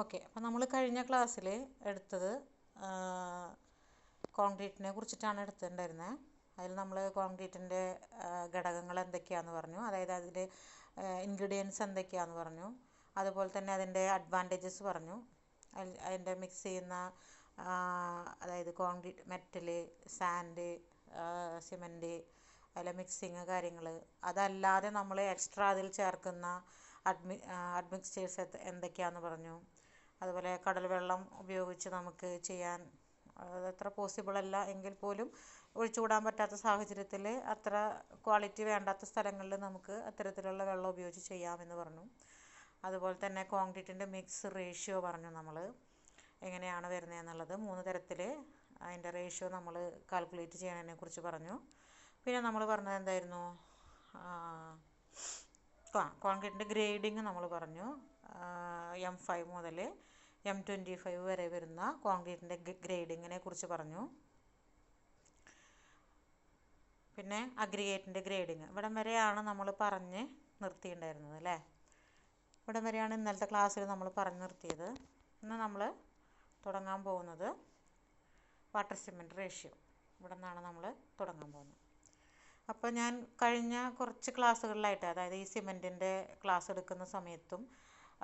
Okay, അപ്പോൾ നമ്മൾ കഴിഞ്ഞ ക്ലാസ്സിൽ എടുത്തത് കോൺക്രീറ്റിനെ കുറിച്ചിട്ടാണ് എടുത്തിട്ടുണ്ടായിരുന്നത്. അതിൽ നമ്മൾ കോൺക്രീറ്റിൻ്റെ ഘടകങ്ങൾ എന്തൊക്കെയാണെന്ന് പറഞ്ഞു, അതായത് അതിൻ്റെ ഇൻഗ്രീഡിയൻസ് എന്തൊക്കെയാണെന്ന് പറഞ്ഞു, അതുപോലെ തന്നെ അതിൻ്റെ അഡ്വാൻറ്റേജസ് പറഞ്ഞു. അതിൻ്റെ മിക്സ് ചെയ്യുന്ന അതായത് കോൺക്രീറ്റ്, മെറ്റൽ, സാൻഡ്, സിമൻറ്റ്, അതിലെ മിക്സിങ് കാര്യങ്ങൾ, അതല്ലാതെ നമ്മൾ എക്സ്ട്രാ അതിൽ ചേർക്കുന്ന അഡ്മിക്സ്റ്റേഴ്സ് എന്തൊക്കെയാണെന്ന് പറഞ്ഞു. അതുപോലെ കടൽ വെള്ളം ഉപയോഗിച്ച് നമുക്ക് ചെയ്യാൻ അതത്ര പോസിബിൾ അല്ല എങ്കിൽ പോലും ഒഴിച്ചുകൂടാൻ പറ്റാത്ത സാഹചര്യത്തിൽ അത്ര ക്വാളിറ്റി വേണ്ടാത്ത സ്ഥലങ്ങളിൽ നമുക്ക് അത്തരത്തിലുള്ള വെള്ളം ഉപയോഗിച്ച് ചെയ്യാമെന്ന് പറഞ്ഞു. അതുപോലെ തന്നെ കോൺക്രീറ്റിൻ്റെ മിക്സ് റേഷ്യോ പറഞ്ഞു, നമ്മൾ എങ്ങനെയാണ് വരുന്നതെന്നുള്ളത് 3 തരത്തിൽ അതിൻ്റെ റേഷ്യോ നമ്മൾ കാൽക്കുലേറ്റ് ചെയ്യുന്നതിനെ കുറിച്ച് പറഞ്ഞു. പിന്നെ നമ്മൾ പറഞ്ഞത് എന്തായിരുന്നു, കോൺക്രീറ്റിൻ്റെ ഗ്രേഡിങ് നമ്മൾ പറഞ്ഞു. M5 മുതൽ M25 വരെ വരുന്ന കോൺക്രീറ്റിൻ്റെ ഗ്രേഡിങ്ങിനെ കുറിച്ച് പറഞ്ഞു. പിന്നെ അഗ്രിഗേറ്റിൻ്റെ ഗ്രേഡിങ്, ഇവിടം വരെയാണ് നമ്മൾ പറഞ്ഞ് നിർത്തിയിട്ടുണ്ടായിരുന്നത് അല്ലേ. ഇവിടം വരെയാണ് ഇന്നലത്തെ ക്ലാസ്സിൽ നമ്മൾ പറഞ്ഞു നിർത്തിയത്. ഇന്ന് നമ്മൾ തുടങ്ങാൻ പോകുന്നത് വാട്ടർ സിമെൻറ്റ് റേഷ്യോ. ഇവിടെ നിന്നാണ് നമ്മൾ തുടങ്ങാൻ പോകുന്നത്. അപ്പോൾ ഞാൻ കഴിഞ്ഞ കുറച്ച് ക്ലാസ്സുകളിലായിട്ട്, അതായത് ഈ സിമെൻറ്റിൻ്റെ ക്ലാസ് എടുക്കുന്ന സമയത്തും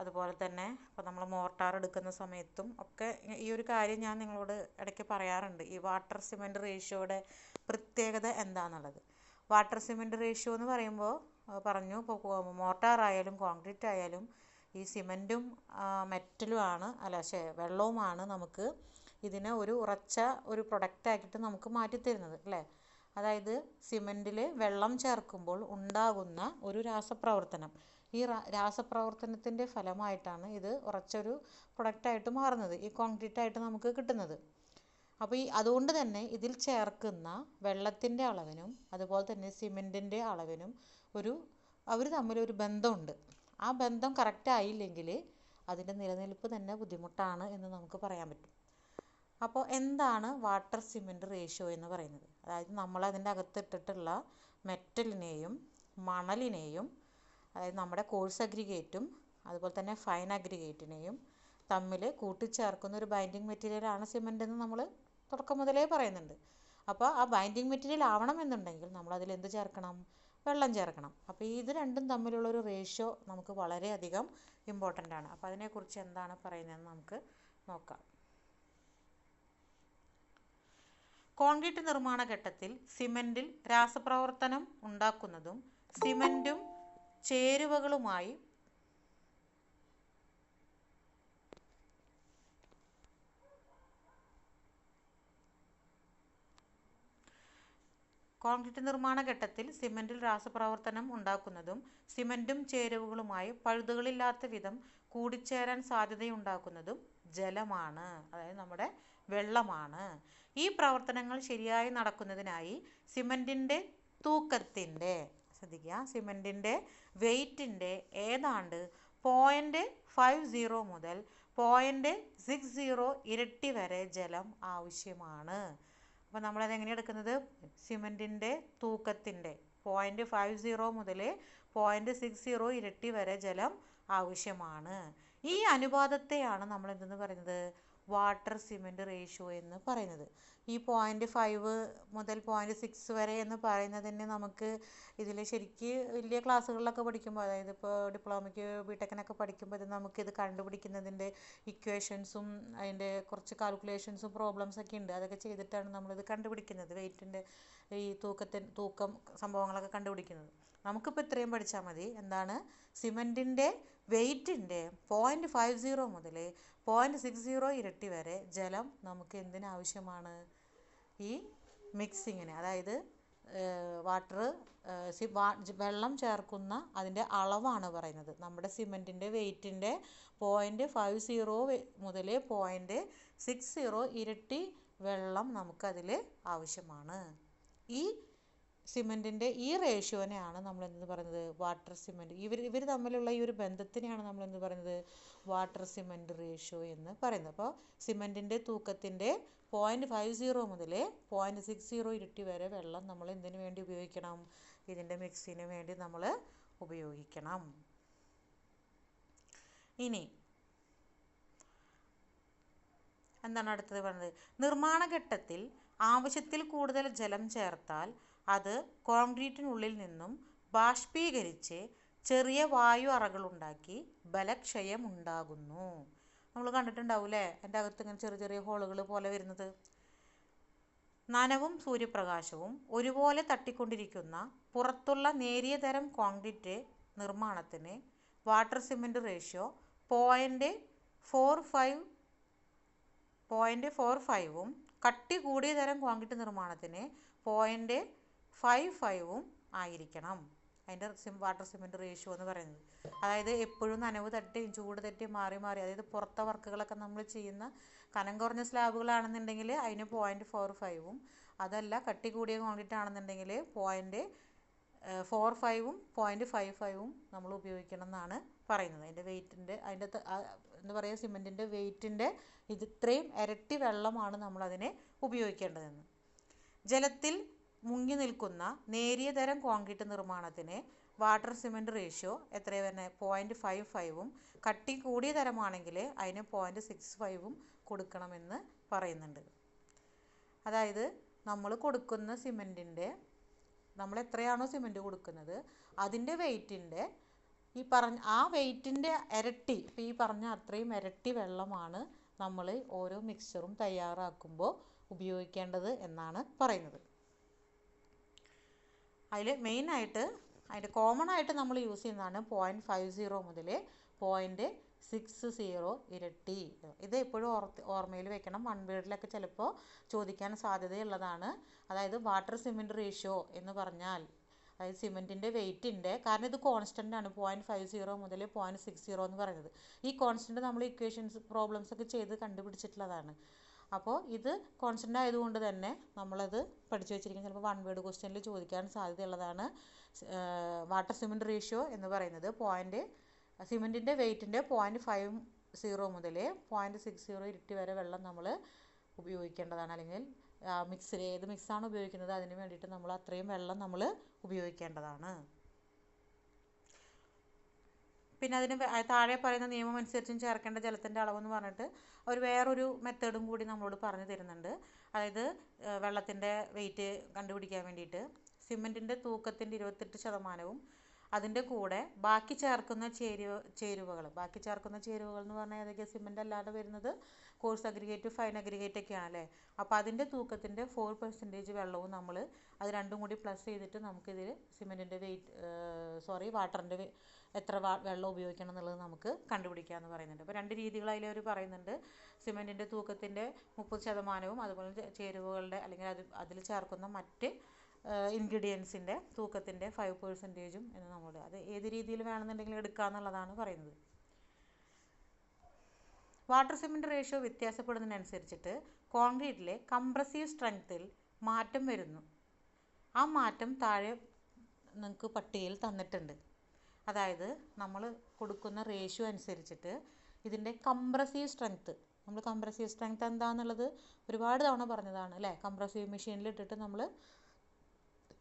അതുപോലെ തന്നെ ഇപ്പോൾ നമ്മൾ മോർട്ടാർ എടുക്കുന്ന സമയത്തും ഒക്കെ ഈ ഒരു കാര്യം ഞാൻ നിങ്ങളോട് ഇടയ്ക്ക് പറയാറുണ്ട്, ഈ വാട്ടർ സിമെൻറ്റ് റേഷ്യോയുടെ പ്രത്യേകത എന്താണെന്നുള്ളത്. വാട്ടർ സിമെൻറ്റ് റേഷ്യോ എന്ന് പറയുമ്പോൾ പറഞ്ഞു, ഇപ്പോൾ മോർട്ടാർ ആയാലും കോൺക്രീറ്റ് ആയാലും ഈ സിമെൻറ്റും മെറ്റലുമാണ് വെള്ളവുമാണ് നമുക്ക് ഇതിനെ ഒരു ഉറച്ച ഒരു പ്രൊഡക്റ്റാക്കിയിട്ട് നമുക്ക് മാറ്റിത്തരുന്നത് അല്ലേ. അതായത് സിമെൻറ്റിൽ വെള്ളം ചേർക്കുമ്പോൾ ഉണ്ടാകുന്ന ഒരു രാസപ്രവർത്തനം, ഈ രാസപ്രവർത്തനത്തിൻ്റെ ഫലമായിട്ടാണ് ഇത് ഉറച്ചൊരു പ്രൊഡക്റ്റായിട്ട് മാറുന്നത്, ഈ കോൺക്രീറ്റായിട്ട് നമുക്ക് കിട്ടുന്നത്. അപ്പോൾ അതുകൊണ്ട് തന്നെ ഇതിൽ ചേർക്കുന്ന വെള്ളത്തിൻ്റെ അളവിനും അതുപോലെ തന്നെ സിമെൻറ്റിൻ്റെ അളവിനും അവർ തമ്മിലൊരു ബന്ധമുണ്ട്. ആ ബന്ധം കറക്റ്റ് ആയില്ലെങ്കിൽ അതിൻ്റെ നിലനിൽപ്പ് തന്നെ ബുദ്ധിമുട്ടാണ് എന്ന് നമുക്ക് പറയാൻ പറ്റും. അപ്പോൾ എന്താണ് വാട്ടർ സിമെൻറ്റ് റേഷ്യോ എന്ന് പറയുന്നത്? അതായത് നമ്മൾ അതിൻ്റെ അകത്തിട്ടിട്ടുള്ള മെറ്റലിനെയും മണലിനെയും, അതായത് നമ്മുടെ കോഴ്സ് അഗ്രിഗേറ്റും അതുപോലെ തന്നെ ഫൈൻ അഗ്രിഗേറ്റിനെയും തമ്മിൽ കൂട്ടിച്ചേർക്കുന്ന ഒരു ബൈൻഡിങ് മെറ്റീരിയലാണ് സിമെൻ്റ് എന്ന് നമ്മൾ തുടക്കം മുതലേ പറയുന്നുണ്ട്. അപ്പോൾ ആ ബൈൻഡിങ് മെറ്റീരിയൽ ആവണമെന്നുണ്ടെങ്കിൽ നമ്മളതിൽ എന്ത് ചേർക്കണം? വെള്ളം ചേർക്കണം. അപ്പോൾ ഇത് രണ്ടും തമ്മിലുള്ളൊരു റേഷ്യോ നമുക്ക് വളരെയധികം ഇമ്പോർട്ടൻ്റ് ആണ്. അപ്പോൾ അതിനെക്കുറിച്ച് എന്താണ് പറയുന്നതെന്ന് നമുക്ക് നോക്കാം. കോൺക്രീറ്റ് നിർമ്മാണ ഘട്ടത്തിൽ സിമെൻറ്റിൽ രാസപ്രവർത്തനം ഉണ്ടാക്കുന്നതും സിമെൻറ്റും ചേരുവകളുമായി കോൺക്രീറ്റ് നിർമ്മാണ ഘട്ടത്തിൽ സിമെൻറ്റിൽ രാസപ്രവർത്തനം ഉണ്ടാക്കുന്നതും സിമെൻറ്റും ചേരുവകളുമായി പഴുതുകളില്ലാത്ത വിധം കൂടിച്ചേരാൻ സാധ്യതയുണ്ടാക്കുന്നതും ജലമാണ്, അതായത് നമ്മുടെ വെള്ളമാണ്. ഈ പ്രവർത്തനങ്ങൾ ശരിയായി നടക്കുന്നതിനായി സിമെൻറ്റിൻ്റെ തൂക്കത്തിൻ്റെ, ശ്രദ്ധിക്കുക, സിമെൻറ്റിൻ്റെ വെയ്റ്റിൻ്റെ ഏതാണ്ട് 0.50 മുതൽ 0.60 ഇരട്ടി വരെ ജലം ആവശ്യമാണ്. അപ്പോൾ നമ്മളത് എങ്ങനെയാണ് എടുക്കുന്നത്? സിമെൻറ്റിൻ്റെ തൂക്കത്തിൻ്റെ 0.50 മുതൽ 0.60 ഇരട്ടി വരെ ജലം ആവശ്യമാണ്. ഈ അനുപാതത്തെയാണ് നമ്മൾ എന്തെന്ന് പറയുന്നത്? വാട്ടർ സിമെൻറ്റ് റേഷ്യോ എന്ന് പറയുന്നത്. ഈ 0.5 മുതൽ 0.6 വരെ എന്ന് പറയുന്നതിന് നമുക്ക് ഇതിൽ ശരിക്ക് വലിയ ക്ലാസ്സുകളിലൊക്കെ പഠിക്കുമ്പോൾ, അതായത് ഇപ്പോൾ ഡിപ്ലോമയ്ക്ക് ബിടെക്കിനൊക്കെ പഠിക്കുമ്പോൾ ഇത് നമുക്കിത് കണ്ടുപിടിക്കുന്നതിൻ്റെ ഇക്വേഷൻസും അതിൻ്റെ കുറച്ച് കാൽക്കുലേഷൻസും പ്രോബ്ലംസൊക്കെ ഉണ്ട്. അതൊക്കെ ചെയ്തിട്ടാണ് നമ്മളിത് കണ്ടുപിടിക്കുന്നത്, വെയ്റ്റിൻ്റെ ഈ തൂക്കം സംഭവങ്ങളൊക്കെ കണ്ടുപിടിക്കുന്നത്. നമുക്കിപ്പോൾ ഇത്രയും പഠിച്ചാൽ മതി. എന്താണ്? സിമെൻറ്റിൻ്റെ വെയ്റ്റിൻ്റെ 0.50 മുതൽ 0.60 ഇരട്ടി വരെ ജലം നമുക്ക് എന്തിനാവശ്യമാണ്? ഈ മിക്സിങ്ങിന്, അതായത് വെള്ളം ചേർക്കുന്ന അതിൻ്റെ അളവാണ് പറയുന്നത്. നമ്മുടെ സിമെൻറ്റിൻ്റെ വെയ്റ്റിൻ്റെ 0.50 മുതൽ 0.60 ഇരട്ടി വെള്ളം നമുക്കതിൽ ആവശ്യമാണ്. ഈ സിമെൻറ്റിൻ്റെ ഈ റേഷ്യോനെയാണ് നമ്മൾ എന്തെന്ന് പറയുന്നത്? Water cement. ഇവർ തമ്മിലുള്ള ഈ ഒരു ബന്ധത്തിനെയാണ് നമ്മൾ എന്ത് പറയുന്നത്? വാട്ടർ സിമെൻറ്റ് റേഷ്യോ എന്ന് പറയുന്നത്. അപ്പോൾ സിമെൻറ്റിൻ്റെ തൂക്കത്തിൻ്റെ 0.50 മുതൽ 0.60 ഇരട്ടി വരെ വെള്ളം നമ്മൾ എന്തിനു വേണ്ടി ഉപയോഗിക്കണം? ഇതിൻ്റെ മിക്സിന് വേണ്ടി നമ്മൾ ഉപയോഗിക്കണം. ഇനി എന്താണ് അടുത്തത് പറഞ്ഞത്? നിർമ്മാണ ഘട്ടത്തിൽ ആവശ്യത്തിൽ കൂടുതൽ ജലം ചേർത്താൽ അത് കോൺക്രീറ്റിനുള്ളിൽ നിന്നും ബാഷ്പീകരിച്ച് ചെറിയ വായു അറകളുണ്ടാക്കി ബലക്ഷയം ഉണ്ടാകുന്നു. നമ്മൾ കണ്ടിട്ടുണ്ടാവൂലേ അതിൻ്റെ അകത്ത് ഇങ്ങനെ ചെറിയ ചെറിയ ഹോളുകൾ പോലെ വരുന്നത്. നനവും സൂര്യപ്രകാശവും ഒരുപോലെ തട്ടിക്കൊണ്ടിരിക്കുന്ന പുറത്തുള്ള നേരിയ തരം കോൺക്രീറ്റ് നിർമ്മാണത്തിന് വാട്ടർ സിമെൻറ്റ് റേഷ്യോ 0.45 കട്ടി കൂടിയ തരം കോൺക്രീറ്റ് നിർമ്മാണത്തിന് 0.55 ആയിരിക്കണം. അതിൻ്റെ വാട്ടർ സിമെൻറ്റ് റേഷ്യോ എന്ന് പറയുന്നത്. അതായത് എപ്പോഴും നനവ് തട്ടിയും ചൂട് തട്ടിയും മാറി മാറി, അതായത് പുറത്തെ വർക്കുകളൊക്കെ നമ്മൾ ചെയ്യുന്ന കനം കുറഞ്ഞ സ്ലാബുകളാണെന്നുണ്ടെങ്കിൽ അതിന് 0.45, അതല്ല കട്ടി കൂടിയ കോൺക്രീറ്റ് ആണെന്നുണ്ടെങ്കിൽ 0.45 0.55 നമ്മൾ ഉപയോഗിക്കണം എന്നാണ് പറയുന്നത്. അതിൻ്റെ വെയിറ്റിൻ്റെ എന്താ പറയുക, സിമെൻറ്റിൻ്റെ വെയിറ്റിൻ്റെ ഇത്രയും ഇരട്ടി വെള്ളമാണ് നമ്മളതിനെ ഉപയോഗിക്കേണ്ടതെന്ന്. ജലത്തിൽ മുങ്ങി നിൽക്കുന്ന നേരിയ തരം കോൺക്രീറ്റ് നിർമ്മാണത്തിന് വാട്ടർ സിമെൻറ്റ് റേഷ്യോ എത്രയാണ് വരുന്നത്? 0.55. കട്ടി കൂടിയ തരമാണെങ്കിൽ അതിന് 0.65 കൊടുക്കണമെന്ന് പറയുന്നുണ്ട്. അതായത് നമ്മൾ കൊടുക്കുന്ന സിമെൻറ്റിൻ്റെ, നമ്മൾ എത്രയാണോ സിമെൻറ്റ് കൊടുക്കുന്നത് അതിൻ്റെ വെയിറ്റിൻ്റെ ആ വെയിറ്റിൻ്റെ ഇരട്ടി, ഇപ്പോൾ ഈ പറഞ്ഞ അത്രയും ഇരട്ടി വെള്ളമാണ് നമ്മൾ ഓരോ മിക്സ്ചറും തയ്യാറാക്കുമ്പോൾ ഉപയോഗിക്കേണ്ടത് എന്നാണ് പറയുന്നത്. അതിൽ മെയിനായിട്ട് അതിൻ്റെ കോമൺ ആയിട്ട് നമ്മൾ യൂസ് ചെയ്യുന്നതാണ് 0.50 മുതൽ 0.60 ഇരട്ടി. ഇത് എപ്പോഴും ഓർമ്മയിൽ വെക്കണം. വൺ വേർഡിലൊക്കെ ചിലപ്പോൾ ചോദിക്കാൻ സാധ്യതയുള്ളതാണ്. അതായത് വാട്ടർ സിമെൻറ്റ് റേഷ്യോ എന്ന് പറഞ്ഞാൽ അതായത് സിമെൻറ്റിൻ്റെ വെയിറ്റിൻ്റെ, കാരണം ഇത് കോൺസ്റ്റൻ്റ് ആണ് 0.50 മുതൽ 0.60 എന്ന് പറയുന്നത്. ഈ കോൺസ്റ്റൻ്റ് നമ്മൾ ഇക്വേഷൻസ് പ്രോബ്ലംസ് ഒക്കെ ചെയ്ത് കണ്ടുപിടിച്ചിട്ടുള്ളതാണ്. അപ്പോൾ ഇത് കോൺസ്റ്റൻ്റ് ആയതുകൊണ്ട് തന്നെ നമ്മളത് പഠിച്ചു വെച്ചിരിക്കുന്നത്. ചിലപ്പോൾ വൺ വേർഡ് ക്വസ്റ്റ്യനിൽ ചോദിക്കാൻ സാധ്യതയുള്ളതാണ്. വാട്ടർ സിമെൻറ്റ് റേഷ്യോ എന്ന് പറയുന്നത് സിമെൻറ്റിൻ്റെ വെയിറ്റിൻ്റെ 0.50 മുതൽ 0.60 ഇരട്ടി വരെ വെള്ളം നമ്മൾ ഉപയോഗിക്കേണ്ടതാണ്. അല്ലെങ്കിൽ ഏത് മിക്സാണ് ഉപയോഗിക്കുന്നത് അതിന് വേണ്ടിയിട്ട് നമ്മൾ അത്രയും വെള്ളം നമ്മൾ ഉപയോഗിക്കേണ്ടതാണ്. പിന്നെ അതിന് താഴെ പറയുന്ന നിയമം അനുസരിച്ചും ചേർക്കേണ്ട ജലത്തിൻ്റെ അളവെന്ന് പറഞ്ഞിട്ട് അവർ വേറൊരു മെത്തേഡും കൂടി നമ്മളോട് പറഞ്ഞു തരുന്നുണ്ട്. അതായത് വെള്ളത്തിൻ്റെ വെയിറ്റ് കണ്ടുപിടിക്കാൻ വേണ്ടിയിട്ട് സിമെൻറ്റിൻ്റെ തൂക്കത്തിൻ്റെ 28% അതിൻ്റെ കൂടെ ബാക്കി ചേർക്കുന്ന ചേരുവകൾ എന്ന് പറഞ്ഞാൽ ഏതൊക്കെയാണ്? സിമെൻ്റ് അല്ലാതെ വരുന്നത് കോഴ്സ് അഗ്രിഗേറ്റ്, ഫൈൻ അഗ്രിഗേറ്റ് ഒക്കെയാണ് അല്ലേ. അപ്പോൾ അതിൻ്റെ തൂക്കത്തിൻ്റെ 4% വെള്ളവും നമ്മൾ അത് രണ്ടും കൂടി പ്ലസ് ചെയ്തിട്ട് നമുക്കിതിൽ സിമെൻറ്റിൻ്റെ വാട്ടറിൻ്റെ എത്ര വെള്ളം ഉപയോഗിക്കണം എന്നുള്ളത് നമുക്ക് കണ്ടുപിടിക്കാമെന്ന് പറയുന്നുണ്ട്. അപ്പോൾ രണ്ട് രീതികൾ അതിലവർ പറയുന്നുണ്ട്. സിമെൻറ്റിൻ്റെ തൂക്കത്തിൻ്റെ 30%, അതുപോലെ ചേരുവകളുടെ അല്ലെങ്കിൽ അതിൽ ചേർക്കുന്ന മറ്റ് ഇൻഗ്രീഡിയൻസിൻ്റെ തൂക്കത്തിൻ്റെ 5% എന്ന് നമ്മൾ അത് ഏത് രീതിയിൽ വേണമെന്നുണ്ടെങ്കിൽ എടുക്കാമെന്നുള്ളതാണ് പറയുന്നത്. വാട്ടർ സിമെൻറ്റ് റേഷ്യോ വ്യത്യാസപ്പെടുന്നതിനനുസരിച്ചിട്ട് കോൺക്രീറ്റിലെ കംപ്രസീവ് സ്ട്രെങ്ത്തിൽ മാറ്റം വരുന്നു. ആ മാറ്റം താഴെ നിങ്ങൾക്ക് പട്ടികയിൽ തന്നിട്ടുണ്ട്. അതായത് നമ്മൾ കൊടുക്കുന്ന റേഷ്യോ അനുസരിച്ചിട്ട് ഇതിൻ്റെ കംപ്രസീവ് സ്ട്രെങ്ത് എന്താണെന്നുള്ളത് ഒരുപാട് തവണ പറഞ്ഞതാണ് അല്ലേ. കംപ്രസീവ് മെഷീനിലിട്ടിട്ട് നമ്മൾ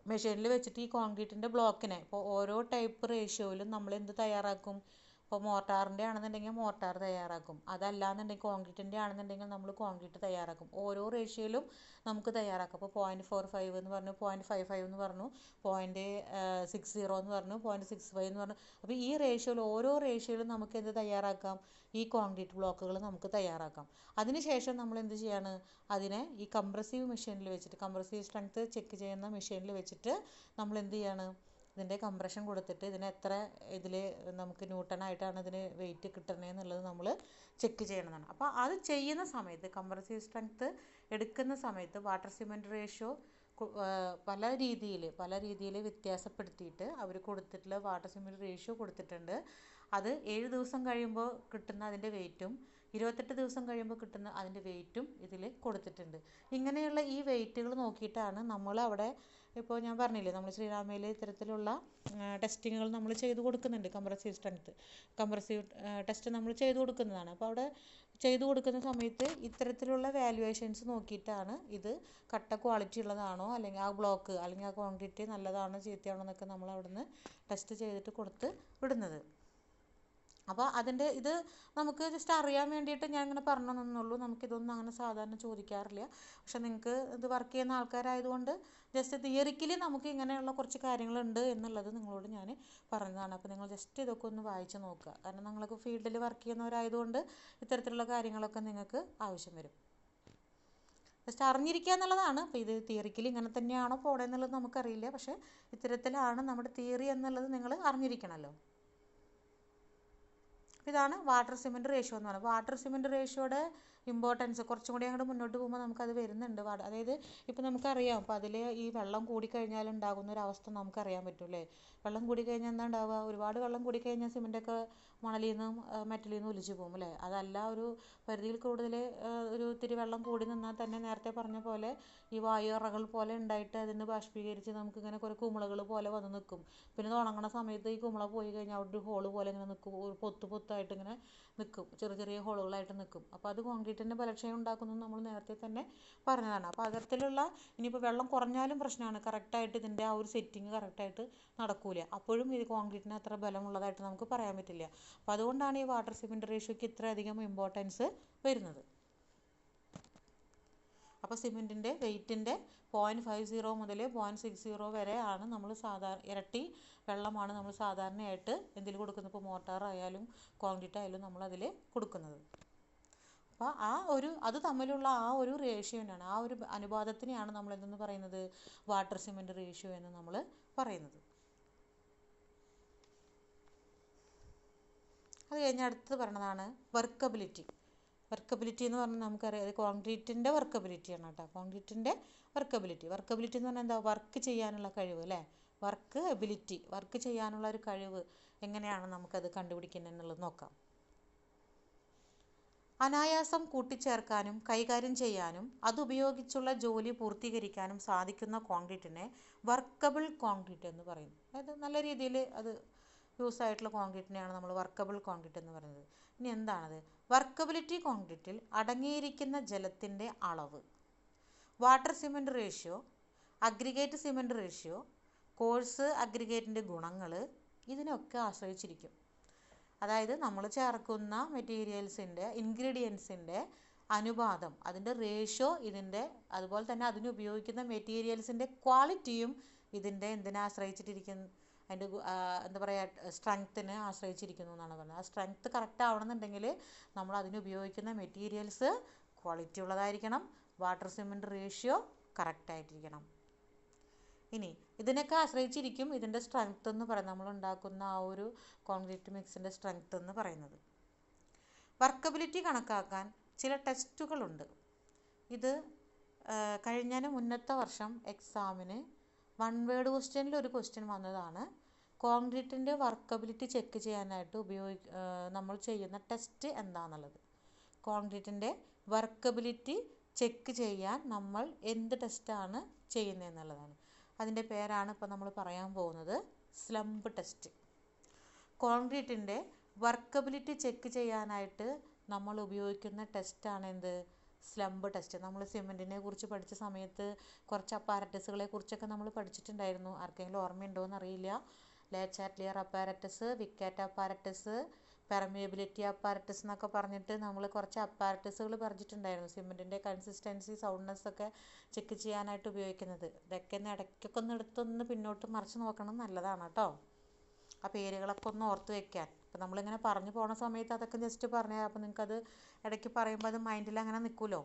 മെഷീനിൽ വെച്ചിട്ട് ഈ കോൺക്രീറ്റിൻ്റെ ബ്ലോക്കിനെ ഇപ്പോൾ ഓരോ ടൈപ്പ് റേഷ്യോയിലും നമ്മൾ എന്ത് തയ്യാറാക്കും? ഇപ്പോൾ മോർട്ടാറിൻ്റെ ആണെന്നുണ്ടെങ്കിൽ മോർട്ടാർ തയ്യാറാക്കും, അതല്ലാന്നുണ്ടെങ്കിൽ കോൺക്രീറ്റിൻ്റെ ആണെന്നുണ്ടെങ്കിൽ നമ്മൾ കോൺക്രീറ്റ് തയ്യാറാക്കും. ഓരോ റേഷ്യോയിലും നമുക്ക് തയ്യാറാക്കാം. അപ്പോൾ 0.45 എന്ന് പറഞ്ഞു, 0.55 എന്ന് പറഞ്ഞു, 0.60 എന്ന് പറഞ്ഞു, 0.65 എന്ന് പറഞ്ഞു. അപ്പോൾ ഈ ഓരോ റേഷ്യോയിലും നമുക്ക് എന്ത് തയ്യാറാക്കാം? ഈ കോൺക്രീറ്റ് ബ്ലോക്കുകൾ നമുക്ക് തയ്യാറാക്കാം. അതിനുശേഷം നമ്മൾ എന്ത് ചെയ്യാണ്? അതിനെ ഈ കംപ്രസീവ് മെഷീനിൽ വെച്ചിട്ട്, കംപ്രസീവ് സ്ട്രെങ്ത് ചെക്ക് ചെയ്യുന്ന മെഷീനിൽ വെച്ചിട്ട് നമ്മൾ എന്ത് ചെയ്യാണ്? ഇതിൻ്റെ കംപ്രഷൻ കൊടുത്തിട്ട് ഇതിന് എത്ര നമുക്ക് ന്യൂട്ടണായിട്ടാണ് ഇതിന് വെയിറ്റ് കിട്ടണേന്നുള്ളത് നമ്മൾ ചെക്ക് ചെയ്യണമെന്നാണ്. അപ്പോൾ അത് ചെയ്യുന്ന സമയത്ത് കംപ്രസീവ് സ്ട്രെങ്ത് എടുക്കുന്ന സമയത്ത് വാട്ടർ സിമെൻറ്റ് റേഷ്യോ പല രീതിയിൽ വ്യത്യാസപ്പെടുത്തിയിട്ട് അവർ കൊടുത്തിട്ടുള്ള വാട്ടർ സിമെൻറ്റ് റേഷ്യോ കൊടുത്തിട്ടുണ്ട്. അത് 7 ദിവസം കഴിയുമ്പോൾ കിട്ടുന്ന അതിൻ്റെ വെയിറ്റും 28 ദിവസം കഴിയുമ്പോൾ കിട്ടുന്ന അതിൻ്റെ വെയിറ്റും ഇതിൽ കൊടുത്തിട്ടുണ്ട്. ഇങ്ങനെയുള്ള ഈ വെയിറ്റുകൾ നോക്കിയിട്ടാണ് നമ്മൾ അവിടെ, ഇപ്പോൾ ഞാൻ പറഞ്ഞില്ലേ നമ്മൾ ശ്രീറാമയിൽ ഇത്തരത്തിലുള്ള ടെസ്റ്റിങ്ങുകൾ നമ്മൾ ചെയ്ത് കൊടുക്കുന്നുണ്ട്. കംപ്രസീവ് ടെസ്റ്റ് നമ്മൾ ചെയ്ത് കൊടുക്കുന്നതാണ്. അപ്പോൾ അവിടെ ചെയ്തു കൊടുക്കുന്ന സമയത്ത് ഇത്തരത്തിലുള്ള വാല്യുവേഷൻസ് നോക്കിയിട്ടാണ് ഇത് കട്ട ക്വാളിറ്റി ഉള്ളതാണോ അല്ലെങ്കിൽ ആ ബ്ലോക്ക് അല്ലെങ്കിൽ ആ കോൺക്രീറ്റ് നല്ലതാണോ ചീത്തയാണോ എന്നൊക്കെ നമ്മൾ അവിടുന്ന് ടെസ്റ്റ് ചെയ്തിട്ട് കൊടുത്ത് വിടുന്നത്. അപ്പോൾ അതിൻ്റെ ഇത് നമുക്ക് ജസ്റ്റ് അറിയാൻ വേണ്ടിയിട്ട് ഞാൻ ഇങ്ങനെ പറഞ്ഞു തന്നുള്ളൂ. നമുക്കിതൊന്നും അങ്ങനെ സാധാരണ ചോദിക്കാറില്ല. പക്ഷെ നിങ്ങൾക്ക് ഇത് വർക്ക് ചെയ്യുന്ന ആൾക്കാരായതുകൊണ്ട് ജസ്റ്റ് തിയറിക്കലി നമുക്ക് ഇങ്ങനെയുള്ള കുറച്ച് കാര്യങ്ങളുണ്ട് എന്നുള്ളത് നിങ്ങളോട് ഞാൻ പറഞ്ഞതാണ്. അപ്പോൾ നിങ്ങൾ ജസ്റ്റ് ഇതൊക്കെ ഒന്ന് വായിച്ച് നോക്കുക. കാരണം നിങ്ങൾക്ക് ഫീൽഡിൽ വർക്ക് ചെയ്യുന്നവരായതുകൊണ്ട് ഇത്തരത്തിലുള്ള കാര്യങ്ങളൊക്കെ നിങ്ങൾക്ക് ആവശ്യം വരും. ജസ്റ്റ് അറിഞ്ഞിരിക്കുക എന്നുള്ളതാണ്. അപ്പോൾ ഇത് തിയറിക്കലി ഇങ്ങനെ തന്നെയാണോ പോകണമെന്നുള്ളത് നമുക്കറിയില്ല. പക്ഷേ ഇത്തരത്തിലാണ് നമ്മുടെ തിയറി എന്നുള്ളത് നിങ്ങൾ അറിഞ്ഞിരിക്കണമല്ലോ. ഇതാണ് വാട്ടർ സിമെൻറ്റ് റേഷ്യോ എന്ന് പറയുന്നത്. വാട്ടർ സിമെൻറ്റ് റേഷ്യോയുടെ ഇമ്പോർട്ടൻസ് കുറച്ചും കൂടി അങ്ങോട്ട് മുന്നോട്ട് പോകുമ്പോൾ നമുക്കത് വരുന്നുണ്ട്. അതായത് ഇപ്പോൾ നമുക്കറിയാം, അപ്പോൾ അതിൽ ഈ വെള്ളം കൂടിക്കഴിഞ്ഞാൽ ഉണ്ടാകുന്ന ഒരു അവസ്ഥ നമുക്കറിയാൻ പറ്റുമല്ലേ. വെള്ളം കൂടിക്കഴിഞ്ഞാൽ എന്താ ഉണ്ടാവുക? ഒരുപാട് വെള്ളം കൂടിക്കഴിഞ്ഞാൽ സിമെൻറ്റൊക്കെ മണലിൽ നിന്നും മെറ്റലിൽ നിന്നും ഒലിച്ചു പോകും അല്ലേ. അതല്ല, ഒരു പരിധിയിൽ കൂടുതൽ ഒരു ഇത്തിരി വെള്ളം കൂടി നിന്നാൽ തന്നെ നേരത്തെ പറഞ്ഞ പോലെ ഈ വായുറകൾ പോലെ ഉണ്ടായിട്ട് അതിന് ബാഷ്പീകരിച്ച് നമുക്കിങ്ങനെ കുറേ കുമിളകൾ പോലെ വന്ന് നിൽക്കും. പിന്നെ ഇത് ഉണങ്ങണ സമയത്ത് ഈ കുമിള പോയി കഴിഞ്ഞാൽ അവിടെ ഒരു ഹോള് പോലെ ഇങ്ങനെ നിൽക്കും. ഒരു പൊത്തായിട്ട് ഇങ്ങനെ നിൽക്കും, ചെറിയ ചെറിയ ഹോളുകളായിട്ട് നിൽക്കും. അപ്പോൾ അത് കോൺക്രീറ്റിൻ്റെ ബലക്ഷയം ഉണ്ടാക്കുന്നു നമ്മൾ നേരത്തെ തന്നെ പറഞ്ഞതാണ്. അപ്പോൾ അത്തരത്തിലുള്ള ഇനിയിപ്പോൾ വെള്ളം കുറഞ്ഞാലും പ്രശ്നമാണ്. കറക്റ്റായിട്ട് ഇതിൻ്റെ ആ ഒരു സെറ്റിങ് കറക്റ്റായിട്ട് നടക്കൂല. അപ്പോഴും ഇത് കോൺക്രീറ്റിന് അത്ര ബലമുള്ളതായിട്ട് നമുക്ക് പറയാൻ പറ്റില്ല. അപ്പോൾ അതുകൊണ്ടാണ് ഈ വാട്ടർ സിമെൻറ്റ് റേഷ്യോയ്ക്ക് ഇത്രയധികം ഇമ്പോർട്ടൻസ് വരുന്നത്. അപ്പോൾ സിമെൻറ്റിൻ്റെ വെയ്റ്റിൻ്റെ 0.50 മുതൽ 0.60 വരെ ആണ് നമ്മൾ ഇരട്ടി വെള്ളമാണ് നമ്മൾ സാധാരണയായിട്ട് എന്തിൽ കൊടുക്കുന്നത്. ഇപ്പോൾ മോട്ടാറായാലും കോൺക്രീറ്റ് ആയാലും നമ്മളതിൽ കൊടുക്കുന്നത്. അപ്പോൾ അത് തമ്മിലുള്ള ആ ഒരു റേഷ്യോനാണ്, ആ ഒരു അനുപാതത്തിനെയാണ് നമ്മൾ എന്തെന്ന് പറയുന്നത്, വാട്ടർ സിമെൻറ്റ് റേഷ്യോ എന്ന് നമ്മൾ പറയുന്നത്. അത് കഴിഞ്ഞ് അടുത്തത് പറയുന്നതാണ് വർക്കബിലിറ്റി. വർക്കബിലിറ്റി എന്ന് പറഞ്ഞാൽ നമുക്കറിയാം, അത് കോൺക്രീറ്റിൻ്റെ വർക്കബിലിറ്റിയാണ് കേട്ടോ. കോൺക്രീറ്റിൻ്റെ വർക്കബിലിറ്റി എന്ന് പറഞ്ഞാൽ എന്താ? വർക്ക് ചെയ്യാനുള്ള കഴിവ് അല്ലേ. വർക്ക് ചെയ്യാനുള്ള ഒരു കഴിവ് എങ്ങനെയാണ് നമുക്കത് കണ്ടുപിടിക്കുന്നത് എന്നുള്ളത് നോക്കാം. അനായാസം കൂട്ടിച്ചേർക്കാനും കൈകാര്യം ചെയ്യാനും അതുപയോഗിച്ചുള്ള ജോലി പൂർത്തീകരിക്കാനും സാധിക്കുന്ന കോൺക്രീറ്റിനെ വർക്കബിൾ കോൺക്രീറ്റ് എന്ന് പറയും. അതായത് നല്ല രീതിയിൽ അത് യൂസ് ആയിട്ടുള്ള കോൺക്രീറ്റിനെയാണ് നമ്മൾ വർക്കബിൾ കോൺക്രീറ്റ് എന്ന് പറയുന്നത്. ഇനി എന്താണത്? വർക്കബിലിറ്റി കോൺക്രീറ്റിൽ അടങ്ങിയിരിക്കുന്ന ജലത്തിൻ്റെ അളവ്, water cement ratio, aggregate cement ratio, coarse അഗ്രിഗേറ്റിൻ്റെ ഗുണങ്ങൾ ഇതിനൊക്കെ ആശ്രയിച്ചിരിക്കും. അതായത് നമ്മൾ ചേർക്കുന്ന മെറ്റീരിയൽസിൻ്റെ ഇൻഗ്രീഡിയൻസിൻ്റെ അനുപാതം, അതിൻ്റെ റേഷ്യോ, അതുപോലെ തന്നെ അതിനുപയോഗിക്കുന്ന മെറ്റീരിയൽസിൻ്റെ ക്വാളിറ്റിയും ഇതിൻ്റെ എന്തിനെ ആശ്രയിച്ചിട്ടിരിക്കുന്നു? അതിൻ്റെ എന്താ പറയുക, സ്ട്രെങ്ത്തിനെ ആശ്രയിച്ചിരിക്കുന്നു എന്നാണ് പറയുന്നത്. ആ സ്ട്രെങ്ത്ത് കറക്റ്റ് ആവണമെന്നുണ്ടെങ്കിൽ നമ്മൾ അതിനുപയോഗിക്കുന്ന മെറ്റീരിയൽസ് ക്വാളിറ്റി ഉള്ളതായിരിക്കണം, വാട്ടർ സിമെൻറ്റ് റേഷ്യോ കറക്റ്റായിട്ടിരിക്കണം. ഇനി ഇതിനൊക്കെ ആശ്രയിച്ചിരിക്കും ഇതിൻ്റെ സ്ട്രെങ്ത്ത് എന്ന് പറയുന്നത്, നമ്മൾ ഉണ്ടാക്കുന്ന ആ ഒരു കോൺക്രീറ്റ് മിക്സിൻ്റെ സ്ട്രെങ്ത്ത് എന്ന് പറയുന്നത്. വർക്കബിലിറ്റി കണക്കാക്കാൻ ചില ടെസ്റ്റുകളുണ്ട്. ഇത് മുന്നത്തെ വർഷം എക്സാമിന് 1 വേർഡ് ക്വസ്റ്റ്യനിൽ ഒരു ക്വസ്റ്റ്യൻ വന്നതാണ്. കോൺക്രീറ്റിൻ്റെ വർക്കബിലിറ്റി ചെക്ക് ചെയ്യാനായിട്ട് നമ്മൾ ചെയ്യുന്ന ടെസ്റ്റ് എന്താണെന്നുള്ളത്. കോൺക്രീറ്റിൻ്റെ വർക്കബിലിറ്റി ചെക്ക് ചെയ്യാൻ നമ്മൾ എന്ത് ടെസ്റ്റാണ് ചെയ്യുന്നതെന്നുള്ളതാണ്. അതിൻ്റെ പേരാണ് ഇപ്പോൾ നമ്മൾ പറയാൻ പോകുന്നത്, സ്ലംപ് ടെസ്റ്റ്. കോൺക്രീറ്റിൻ്റെ വർക്കബിലിറ്റി ചെക്ക് ചെയ്യാനായിട്ട് നമ്മൾ ഉപയോഗിക്കുന്ന ടെസ്റ്റാണ് എന്ത്? Slump test. നമ്മൾ സിമെൻറ്റിനെ കുറിച്ച് പഠിച്ച സമയത്ത് കുറച്ച് അപ്പാരറ്റസുകളെ കുറിച്ചൊക്കെ നമ്മൾ പഠിച്ചിട്ടുണ്ടായിരുന്നു. ആർക്കെങ്കിലും ഓർമ്മയുണ്ടോ എന്നറിയില്ല. ലേ ചാറ്റ്ലിയർ അപ്പാരറ്റസ്, വിക്കാറ്റ് അപ്പാരറ്റസ്, പെർമിയബിലിറ്റി അപ്പാരറ്റസ് എന്നൊക്കെ പറഞ്ഞിട്ട് നമ്മൾ കുറച്ച് അപ്പാരറ്റസുകൾ പറഞ്ഞിട്ടുണ്ടായിരുന്നു. സിമെൻറ്റിൻ്റെ കൺസിസ്റ്റൻസി, സൗണ്ട്നെസ് ഒക്കെ ചെക്ക് ചെയ്യാനായിട്ട് ഉപയോഗിക്കുന്നത്. ഇതൊക്കെ ഇടയ്ക്കൊക്കെ ഒന്ന് എടുത്തൊന്ന് പിന്നോട്ട് മറിച്ച് നോക്കണം, നല്ലതാണ് കേട്ടോ. ആ പേരുകളൊക്കെ ഒന്ന് ഓർത്ത് വെക്കാൻ. അപ്പോൾ നമ്മളിങ്ങനെ പറഞ്ഞു പോണ സമയത്ത് അതൊക്കെ ജസ്റ്റ് പറഞ്ഞാൽ അപ്പോൾ നിങ്ങൾക്കത് ഇടയ്ക്ക് പറയുമ്പോൾ അത് മൈൻഡിൽ അങ്ങനെ നിൽക്കുമല്ലോ.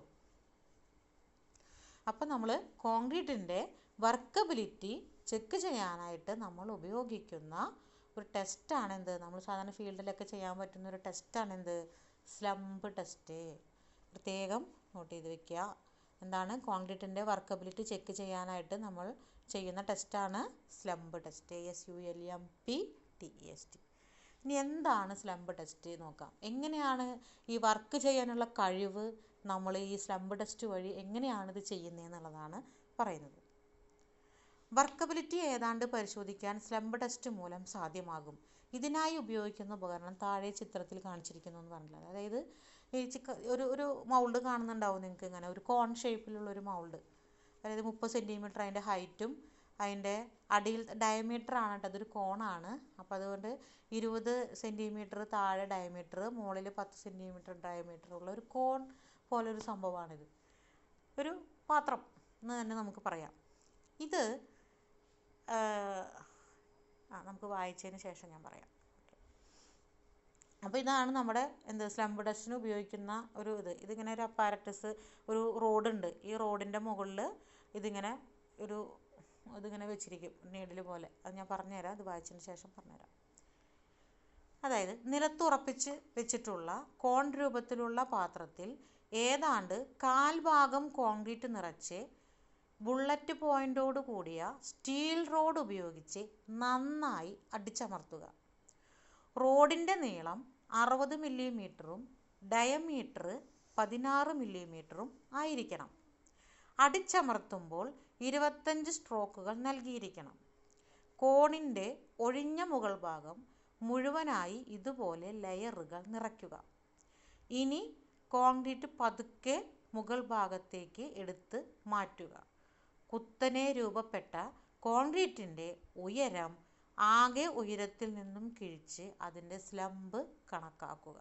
അപ്പം നമ്മൾ കോൺക്രീറ്റിൻ്റെ വർക്കബിലിറ്റി ചെക്ക് ചെയ്യാനായിട്ട് നമ്മൾ ഉപയോഗിക്കുന്ന ഒരു ടെസ്റ്റാണ് എന്ത്? നമ്മൾ സാധാരണ ഫീൽഡിലൊക്കെ ചെയ്യാൻ പറ്റുന്ന ഒരു ടെസ്റ്റാണ് എന്ത്? Slump test. പ്രത്യേകം നോട്ട് ചെയ്ത് വെക്കുക. എന്താണ്? കോൺക്രീറ്റിൻ്റെ വർക്കബിലിറ്റി ചെക്ക് ചെയ്യാനായിട്ട് നമ്മൾ ചെയ്യുന്ന ടെസ്റ്റാണ് സ്ലംപ് ടെസ്റ്റ്. SULMP TEST. ഇനി എന്താണ് സ്ലംപ് ടെസ്റ്റ് നോക്കാം. എങ്ങനെയാണ് ഈ വർക്ക് ചെയ്യാനുള്ള കഴിവ് നമ്മൾ ഈ സ്ലംപ് ടെസ്റ്റ് വഴി എങ്ങനെയാണ് ഇത് ചെയ്യുന്നതെന്നുള്ളതാണ് പറയുന്നത്. വർക്കബിലിറ്റി ഏതാണ്ട് പരിശോധിക്കാൻ സ്ലംപ് ടെസ്റ്റ് മൂലം സാധ്യമാകും. ഇതിനായി ഉപയോഗിക്കുന്ന ഉപകരണം താഴെ ചിത്രത്തിൽ കാണിച്ചിരിക്കുന്നു എന്ന് പറഞ്ഞിട്ടുള്ളത്. അതായത് ഈ ഒരു മൗൾഡ് കാണുന്നുണ്ടാവും നിങ്ങൾക്ക്, ഇങ്ങനെ ഒരു കോൺ ഷേപ്പിലുള്ളൊരു മൗൾഡ്. അതായത് 30 സെൻറ്റിമീറ്റർ അതിൻ്റെ ഹൈറ്റും അതിൻ്റെ അടിയിൽ ഡയമീറ്റർ ആണ് കേട്ടോ, അതൊരു കോണാണ്. അപ്പോൾ അതുകൊണ്ട് 20 സെൻറ്റിമീറ്റർ താഴെ ഡയമീറ്റർ, മുകളിൽ 10 സെൻറ്റിമീറ്റർ ഡയമീറ്റർ ഉള്ള ഒരു കോൺ പോലൊരു സംഭവമാണിത്. ഒരു പാത്രം എന്ന് തന്നെ നമുക്ക് പറയാം. ഇത് നമുക്ക് വായിച്ചതിന് ശേഷം ഞാൻ പറയാം. അപ്പോൾ ഇതാണ് നമ്മുടെ സ്ലംബ് ടെസ്റ്റിന് ഉപയോഗിക്കുന്ന ഇതിങ്ങനെ ഒരു അപ്പാരറ്റസ്, ഒരു റോഡുണ്ട്. ഈ റോഡിൻ്റെ മുകളിൽ ഇതിങ്ങനെ വെച്ചിരിക്കും, നീഡിൽ പോലെ. അത് ഞാൻ പറഞ്ഞുതരാം, അത് വായിച്ചതിന് ശേഷം പറഞ്ഞുതരാം. അതായത് നിലത്തുറപ്പിച്ച് വെച്ചിട്ടുള്ള കോൺ രൂപത്തിലുള്ള പാത്രത്തിൽ ഏതാണ്ട് 1/4 ഭാഗം കോൺക്രീറ്റ് നിറച്ച് ബുള്ളറ്റ് പോയിൻ്റോട് കൂടിയ സ്റ്റീൽ റോഡ് ഉപയോഗിച്ച് നന്നായി അടിച്ചമർത്തുക. റോഡിൻ്റെ നീളം 60 മില്ലിമീറ്ററും ഡയമീറ്റർ 16 മില്ലിമീറ്ററും ആയിരിക്കണം. അടിച്ചമർത്തുമ്പോൾ 25 സ്ട്രോക്കുകൾ നൽകിയിരിക്കണം. കോണിൻ്റെ ഒഴിഞ്ഞ മുകൾ ഭാഗം മുഴുവനായി ഇതുപോലെ ലെയറുകൾ നിറയ്ക്കുക. ഇനി കോൺക്രീറ്റ് പതുക്കെ മുകൾ ഭാഗത്തേക്ക് എടുത്ത് മാറ്റുക. കുത്തനെ രൂപപ്പെട്ട കോൺക്രീറ്റിൻ്റെ ഉയരം ആകെ ഉയരത്തിൽ നിന്നും കിഴിച്ച് അതിൻ്റെ സ്ലംബ് കണക്കാക്കുക.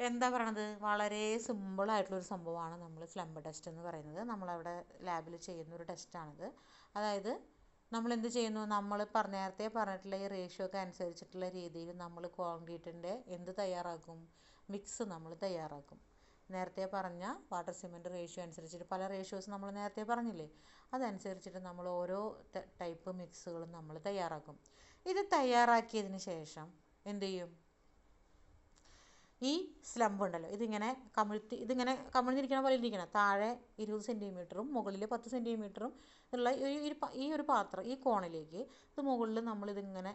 എന്താ പറയണത്? വളരെ സിമ്പിളായിട്ടുള്ളൊരു സംഭവമാണ് നമ്മൾ സ്ലംബ് ടെസ്റ്റ് എന്ന് പറയുന്നത്. നമ്മളവിടെ ലാബിൽ ചെയ്യുന്നൊരു ടെസ്റ്റാണിത്. അതായത് നമ്മൾ എന്ത് ചെയ്യുന്നു, നമ്മൾ നേരത്തെ പറഞ്ഞിട്ടുള്ള ഈ റേഷ്യോക്ക് അനുസരിച്ചിട്ടുള്ള രീതിയിൽ നമ്മൾ കോൺക്രീറ്റിൻ്റെ തയ്യാറാക്കും, മിക്സ് നമ്മൾ തയ്യാറാക്കും. നേരത്തെ പറഞ്ഞ വാട്ടർ സിമെൻറ്റ് റേഷ്യോ അനുസരിച്ചിട്ട് പല റേഷ്യോസ് നമ്മൾ നേരത്തെ പറഞ്ഞില്ലേ, അതനുസരിച്ചിട്ട് നമ്മൾ ഓരോ ടൈപ്പ് മിക്സുകളും നമ്മൾ തയ്യാറാക്കും. ഇത് തയ്യാറാക്കിയതിന് ശേഷം എന്ത് ചെയ്യും, ഈ സ്ലംബ് ഉണ്ടല്ലോ ഇതിങ്ങനെ കമിഴ്ന്നിരിക്കണ പോലെ ഇരിക്കണം. താഴെ 20 സെൻറ്റിമീറ്ററും മുകളിൽ 10 സെൻറ്റിമീറ്ററും ഉള്ള ഈ ഒരു പാത്രം, ഈ കോണിലേക്ക് ഇത് മുകളിൽ നമ്മളിതിങ്ങനെ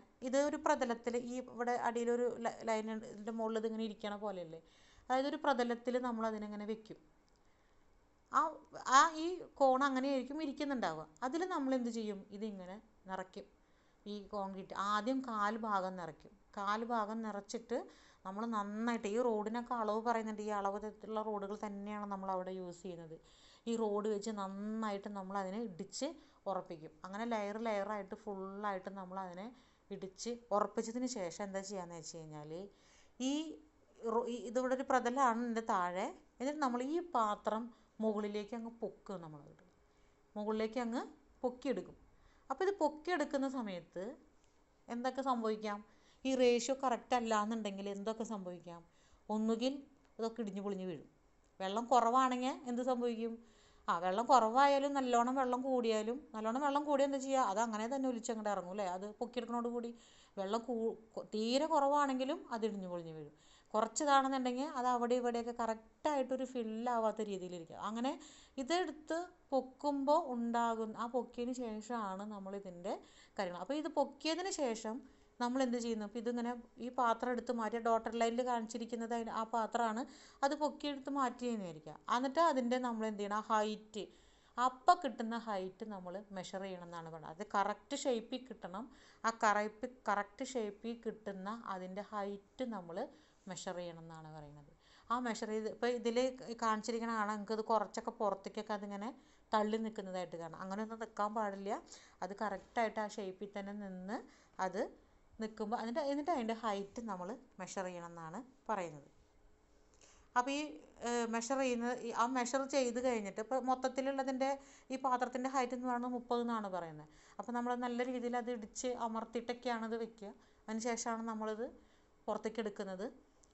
ഒരു പ്രതലത്തിൽ ഇവിടെ അടിയിലൊരു ലൈൻ ഇതിൻ്റെ മുകളിൽ ഇതിങ്ങനെ ഇരിക്കണ പോലെയല്ലേ, അതായത് ഒരു പ്രതലത്തിൽ നമ്മളതിനെങ്ങനെ വെക്കും. ഈ കോൺ അങ്ങനെയായിരിക്കും ഇരിക്കുന്നുണ്ടാവുക. അതിൽ നമ്മൾ എന്ത് ചെയ്യും, ഇതിങ്ങനെ നിറയ്ക്കും. ഈ കോൺക്രീറ്റ് ആദ്യം 1/4 ഭാഗം നിറയ്ക്കും. 1/4 ഭാഗം നിറച്ചിട്ട് നമ്മൾ നന്നായിട്ട്, ഈ റോഡിനൊക്കെ അളവ് പറയുന്നുണ്ട്, ഈ അളവിലുള്ള റോഡുകൾ തന്നെയാണ് നമ്മൾ അവിടെ യൂസ് ചെയ്യുന്നത്. ഈ റോഡ് വെച്ച് നന്നായിട്ട് നമ്മൾ അതിനെ ഇടിച്ച് ഉറപ്പിക്കും. അങ്ങനെ ലെയറായിട്ട് ഫുള്ളായിട്ട് നമ്മൾ അതിനെ ഇടിച്ച് ഉറപ്പിച്ചതിന് ശേഷം എന്താ ചെയ്യാന്ന് വെച്ച് കഴിഞ്ഞാൽ, ഇതിവിടെ ഒരു പ്രതലമാണ് ഇതിൻ്റെ താഴെ. എന്നിട്ട് നമ്മൾ ഈ പാത്രം മുകളിലേക്ക് അങ്ങ് പൊക്കുക. മുകളിലേക്ക് അങ്ങ് പൊക്കിയെടുക്കും. അപ്പോൾ ഇത് പൊക്കിയെടുക്കുന്ന സമയത്ത് എന്തൊക്കെ സംഭവിക്കാം, ഈ റേഷ്യോ കറക്റ്റ് അല്ല എന്നുണ്ടെങ്കിൽ എന്തൊക്കെ സംഭവിക്കാം, ഒന്നുകിൽ ഇതൊക്കെ ഇടിഞ്ഞു പൊളിഞ്ഞ് വീഴും. വെള്ളം കുറവാണെങ്കിൽ എന്ത് സംഭവിക്കും, വെള്ളം കുറവായാലും നല്ലോണം വെള്ളം കൂടിയാൽ എന്താ ചെയ്യുക, അത് അങ്ങനെ തന്നെ ഒലിച്ചങ്ങോട്ട് ഇറങ്ങും അല്ലേ. അത് പൊക്കിയെടുക്കുന്നതോട് കൂടി വെള്ളം തീരെ കുറവാണെങ്കിലും അത് ഇടിഞ്ഞു പൊളിഞ്ഞ് വീഴും. കുറച്ചതാണെന്നുണ്ടെങ്കിൽ അത് അവിടെ ഇവിടെയൊക്കെ കറക്റ്റായിട്ടൊരു ഫില്ലാവാത്ത രീതിയിലിരിക്കും. അങ്ങനെ ഇതെടുത്ത് പൊക്കുമ്പോൾ ആ പൊക്കിയതിന് ശേഷമാണ് നമ്മളിതിൻ്റെ കാര്യങ്ങൾ. അപ്പോൾ ഇത് പൊക്കിയതിന് ശേഷം നമ്മൾ എന്ത് ചെയ്യുന്നു, അപ്പോൾ ഇതിങ്ങനെ ഈ പാത്രം എടുത്ത് മാറ്റിയ ഡോട്ടർ ലൈനിൽ കാണിച്ചിരിക്കുന്നത് ആ പാത്രമാണ്. അത് പൊക്കിയെടുത്ത് മാറ്റിയെന്നായിരിക്കുക. എന്നിട്ട് അതിൻ്റെ നമ്മൾ എന്ത് ചെയ്യണം, ഹൈറ്റ്, അപ്പം കിട്ടുന്ന ഹൈറ്റ് നമ്മൾ മെഷർ ചെയ്യണം എന്നാണ് പറയുന്നത്. അത് കറക്റ്റ് ഷേപ്പിൽ കിട്ടണം. ആ കറക്റ്റ് ഷേപ്പിൽ കിട്ടുന്ന അതിൻ്റെ ഹൈറ്റ് നമ്മൾ മെഷർ ചെയ്യണം എന്നാണ് പറയുന്നത്. ആ മെഷർ ചെയ്ത് ഇപ്പോൾ ഇതിൽ കാണിച്ചിരിക്കണ കാണാം, നമുക്കത് കുറച്ചൊക്കെ പുറത്തേക്കൊക്കെ അതിങ്ങനെ തള്ളി നിൽക്കുന്നതായിട്ട് കാണാം. അങ്ങനെയൊന്നും നിൽക്കാൻ പാടില്ല. അത് കറക്റ്റായിട്ട് ആ ഷേപ്പിൽ തന്നെ നിന്ന് അത് നിൽക്കുമ്പോൾ എന്നിട്ട് അതിൻ്റെ ഹൈറ്റ് നമ്മൾ മെഷർ ചെയ്യണം എന്നാണ് പറയുന്നത്. അപ്പോൾ ഈ മെഷർ ചെയ്ത് കഴിഞ്ഞിട്ട് ഇപ്പോൾ മൊത്തത്തിലുള്ളതിൻ്റെ ഈ പാത്രത്തിൻ്റെ ഹൈറ്റ് എന്ന് പറയുന്നത് 30 എന്നാണ് പറയുന്നത്. അപ്പോൾ നമ്മൾ നല്ല രീതിയിൽ അത് ഇടിച്ച് അമർത്തിയിട്ടൊക്കെയാണ് ഇത് വെക്കുക. അതിന് ശേഷമാണ് നമ്മളിത് പുറത്തേക്ക് എടുക്കുന്നത്.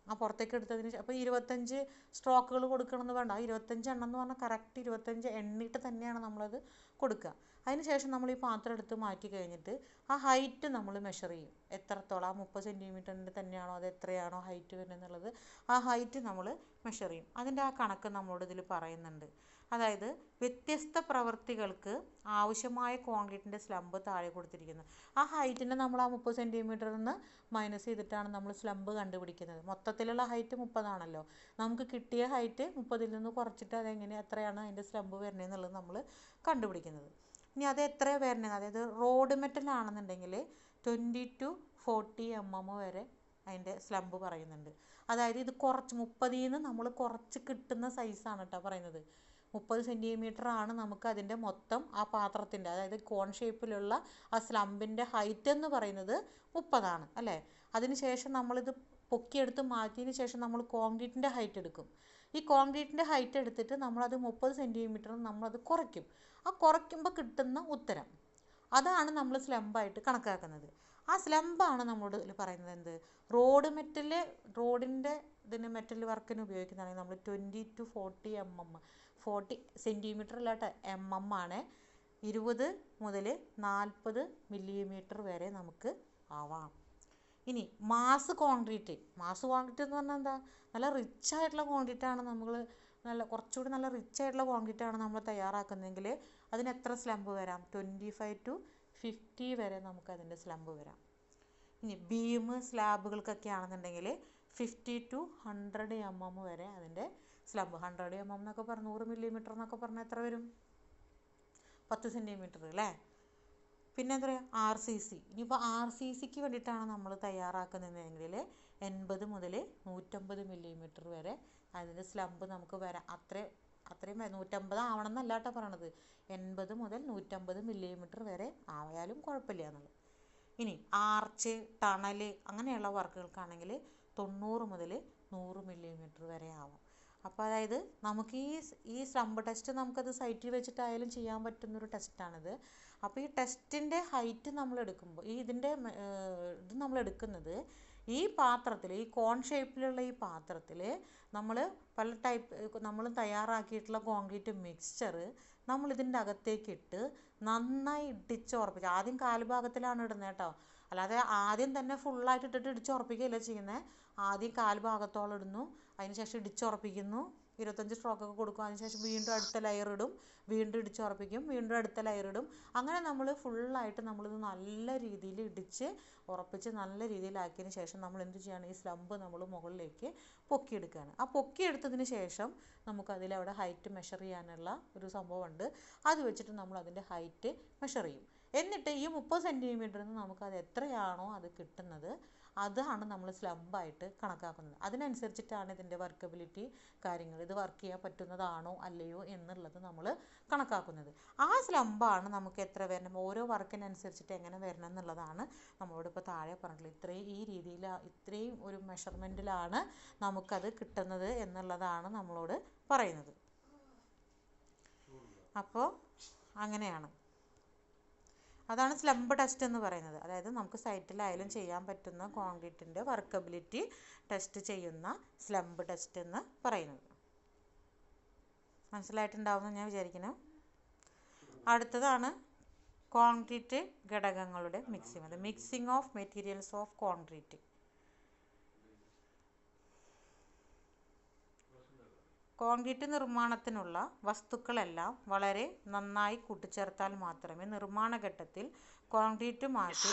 ആ പുറത്തേക്ക് എടുത്തതിന് അപ്പോൾ 25 സ്ട്രോക്കുകൾ കൊടുക്കണമെന്ന് വേണ്ട. 25 എണ്ണം എന്ന് പറഞ്ഞാൽ കറക്റ്റ് 25 എണ്ണിയിട്ട് തന്നെയാണ് നമ്മളത് കൊടുക്കുക. അതിന് ശേഷം നമ്മൾ ഈ പാത്രം എടുത്ത് മാറ്റി കഴിഞ്ഞിട്ട് ആ ഹൈറ്റ് നമ്മൾ മെഷർ ചെയ്യും. എത്രത്തോളം, ആ 30 സെൻറ്റിമീറ്ററിൻ്റെ തന്നെയാണോ അത് എത്രയാണോ ഹൈറ്റ് വരുന്നത് എന്നുള്ളത് ആ ഹൈറ്റ് നമ്മൾ മെഷർ ചെയ്യും. അതിൻ്റെ ആ കണക്ക് നമ്മളോട് ഇതിൽ പറയുന്നുണ്ട്. അതായത് വ്യത്യസ്ത പ്രവൃത്തികൾക്ക് ആവശ്യമായ കോൺക്രീറ്റിൻ്റെ സ്ലംബ് താഴെ കൊടുത്തിരിക്കുന്നത്. ആ ഹൈറ്റിനെ നമ്മൾ ആ 30 സെൻറ്റിമീറ്ററിൽ നിന്ന് മൈനസ് ചെയ്തിട്ടാണ് നമ്മൾ സ്ലംബ് കണ്ടുപിടിക്കുന്നത്. മൊത്തത്തിലുള്ള ഹൈറ്റ് 30 ആണല്ലോ. നമുക്ക് കിട്ടിയ ഹൈറ്റ് 30ൽ നിന്ന് കുറച്ചിട്ട് എത്രയാണ് അതിൻ്റെ സ്ലംബ് വരുന്നത് എന്നുള്ളത് നമ്മൾ കണ്ടുപിടിക്കുന്നത്. ഇനി അത് എത്രയാണ് വരുന്നത്, അതായത് റോഡ് മെറ്റലാണെന്നുണ്ടെങ്കിൽ 20 to 40 mm വരെ അതിൻ്റെ സ്ലംബ് പറയുന്നുണ്ട്. അതായത് ഇത് കുറച്ച് 30ൽ നിന്ന് നമ്മൾ കുറച്ച് കിട്ടുന്ന സൈസാണ് കേട്ടോ പറയുന്നത്. 30 സെൻറ്റിമീറ്റർ ആണ് നമുക്ക് അതിൻ്റെ മൊത്തം ആ പാത്രത്തിൻ്റെ, അതായത് കോൺ ഷേപ്പിലുള്ള ആ സ്ലംബിൻ്റെ ഹൈറ്റ് എന്ന് പറയുന്നത് 30 അല്ലേ. അതിനുശേഷം നമ്മളിത് പൊക്കിയെടുത്ത് മാറ്റിയതിന് ശേഷം നമ്മൾ കോൺക്രീറ്റിൻ്റെ ഹൈറ്റ് എടുക്കും. ഈ കോൺക്രീറ്റിൻ്റെ ഹൈറ്റ് എടുത്തിട്ട് നമ്മളത് 30 സെൻറ്റിമീറ്റർ നമ്മളത് കുറയ്ക്കും. ആ കുറയ്ക്കുമ്പോൾ കിട്ടുന്ന ഉത്തരം അതാണ് നമ്മൾ സ്ലംബായിട്ട് കണക്കാക്കുന്നത്. ആ സ്ലംബാണ് നമ്മളോട് ഇതിൽ പറയുന്നത് എന്ത്, റോഡിൻ്റെ ഇതിന് മെറ്റൽ വർക്കിന് ഉപയോഗിക്കുന്നതാണെങ്കിൽ നമ്മൾ 20 to 40 mm, 40 സെൻറ്റിമീറ്റർ അല്ലാട്ട mm ആണ്. 20 മുതൽ 40 മില്ലിമീറ്റർ വരെ നമുക്ക് ആവാം. ഇനി മാസ് കോൺക്രീറ്റ് എന്ന് പറഞ്ഞാൽ എന്താ, നല്ല റിച്ച് ആയിട്ടുള്ള കോൺക്രീറ്റാണ് നമ്മൾ കുറച്ചുകൂടി നല്ല റിച്ച് ആയിട്ടുള്ള കോൺക്രീറ്റാണ് നമ്മൾ തയ്യാറാക്കുന്നതെങ്കിൽ അതിന് എത്ര സ്ലംബ് വരാം, 25 to 50 വരെ നമുക്ക് അതിൻ്റെ സ്ലംബ് വരാം. ഇനി ബീം സ്ലാബുകൾക്കൊക്കെ ആണെന്നുണ്ടെങ്കിൽ 50 to 100 mm വരെ അതിൻ്റെ സ്ലംബ്. 100 mm എന്നൊക്കെ പറഞ്ഞാൽ 100 മില്ലിമീറ്റർ എന്നൊക്കെ പറഞ്ഞാൽ എത്ര വരും, 10 സെൻറ്റിമീറ്റർ അല്ലേ. പിന്നെ എന്താ പറയുക, RCC. ഇനിയിപ്പോൾ RCCക്ക് വേണ്ടിയിട്ടാണ് നമ്മൾ തയ്യാറാക്കുന്നതെങ്കിൽ 80 മുതൽ 150 മില്ലിമീറ്റർ വരെ അതിൻ്റെ സ്ലംബ് നമുക്ക് വരാം. അത്രയും 150 ആവണം എന്നല്ല കേട്ടോ പറയണത്, 80 മുതൽ 150 മില്ലിമീറ്റർ വരെ ആയാലും കുഴപ്പമില്ല എന്നുള്ളത്. ഇനി ആർച്ച്, ടണൽ അങ്ങനെയുള്ള വർക്കുകൾക്കാണെങ്കിൽ 90 മുതൽ 100 മില്ലിമീറ്റർ വരെ ആവാം. അപ്പോൾ അതായത് നമുക്ക് ഈ സ്ലംബ് ടെസ്റ്റ് നമുക്കത് സൈറ്റിൽ വെച്ചിട്ടായാലും ചെയ്യാൻ പറ്റുന്നൊരു ടെസ്റ്റാണിത്. അപ്പോൾ ഈ ടെസ്റ്റിൻ്റെ ഹൈറ്റ് നമ്മൾ എടുക്കുമ്പോൾ ഇത് നമ്മൾ എടുക്കുന്നത് ഈ പാത്രത്തിൽ, ഈ കോൺ ഷേപ്പിലുള്ള ഈ പാത്രത്തിൽ നമ്മൾ പല നമ്മൾ തയ്യാറാക്കിയിട്ടുള്ള കോൺക്രീറ്റ് മിക്സ്ചർ നമ്മളിതിൻ്റെ അകത്തേക്കിട്ട് നന്നായി ഇടിച്ചുറപ്പിച്ച്, ആദ്യം കാൽഭാഗത്തിലാണ് ഇടുന്നത് കേട്ടോ, അല്ലാതെ ആദ്യം തന്നെ ഫുള്ളായിട്ട് ഇട്ടിട്ട് ഇടിച്ചുറപ്പിക്കുകയല്ല ചെയ്യുന്നത്. ആദ്യം കാൽഭാഗത്തോളം ഇടുന്നു, അതിനുശേഷം ഇടിച്ചുറപ്പിക്കുന്നു, 25 സ്ട്രോക്കൊക്കെ കൊടുക്കും. അതിനുശേഷം വീണ്ടും അടുത്ത ലെയർ ഇടും, വീണ്ടും ഇടിച്ചുറപ്പിക്കും, വീണ്ടും അടുത്ത ലെയർ ഇടും. അങ്ങനെ നമ്മൾ ഫുള്ളായിട്ട് നമ്മളിത് നല്ല രീതിയിൽ ഇടിച്ച് ഉറപ്പിച്ച് നല്ല രീതിയിലാക്കിയതിന് ശേഷം നമ്മൾ എന്ത് ചെയ്യണം, ഈ സ്ലംബ് നമ്മൾ മുകളിലേക്ക് പൊക്കിയെടുക്കുകയാണ്. ആ പൊക്കിയെടുത്തതിന് ശേഷം നമുക്കതിലവിടെ ഹൈറ്റ് മെഷർ ചെയ്യാനുള്ള ഒരു സംഭവമുണ്ട്. അത് വെച്ചിട്ട് നമ്മൾ അതിൻ്റെ ഹൈറ്റ് മെഷർ ചെയ്യും. എന്നിട്ട് ഈ 30 സെൻറ്റിമീറ്ററിൽ നിന്ന് നമുക്കത് എത്രയാണോ അത് കിട്ടുന്നത് അതാണ് നമ്മൾ സ്ലംബായിട്ട് കണക്കാക്കുന്നത്. അതിനനുസരിച്ചിട്ടാണ് ഇതിൻ്റെ വർക്കബിലിറ്റി കാര്യങ്ങൾ, ഇത് വർക്ക് ചെയ്യാൻ പറ്റുന്നതാണോ അല്ലയോ എന്നുള്ളത് നമ്മൾ കണക്കാക്കുന്നത്. ആ സ്ലംബാണ് നമുക്ക് എത്ര വരണം, ഓരോ വർക്കിനനുസരിച്ചിട്ട് എങ്ങനെ വരണം എന്നുള്ളതാണ് നമ്മളോട് ഇപ്പോൾ താഴെ പറഞ്ഞിട്ടുള്ളത്. ഈ രീതിയിൽ ഇത്രയും ഒരു മെഷർമെൻറ്റിലാണ് നമുക്കത് കിട്ടുന്നത് എന്നുള്ളതാണ് നമ്മളോട് പറയുന്നത്. അപ്പോൾ അങ്ങനെയാണ്, അതാണ് സ്ലംബ് ടെസ്റ്റ് എന്ന് പറയുന്നത്. അതായത് നമുക്ക് സൈറ്റിലായാലും ചെയ്യാൻ പറ്റുന്ന കോൺക്രീറ്റിൻ്റെ വർക്കബിലിറ്റി ടെസ്റ്റ് ചെയ്യുന്ന സ്ലംബ് ടെസ്റ്റ് എന്ന് പറയുന്നത്. മനസ്സിലായിട്ടുണ്ടാവുമെന്ന് ഞാൻ വിചാരിക്കുന്നു. അടുത്തതാണ് കോൺക്രീറ്റ് ഘടകങ്ങളുടെ മിക്സിംഗ്, അത് mixing of materials of concrete. Concrete നിർമ്മാണത്തിനുള്ള വസ്തുക്കളെല്ലാം വളരെ നന്നായി കൂട്ടിച്ചേർത്താൽ മാത്രമേ നിർമ്മാണ ഘട്ടത്തിൽ കോൺക്രീറ്റ് മാറ്റി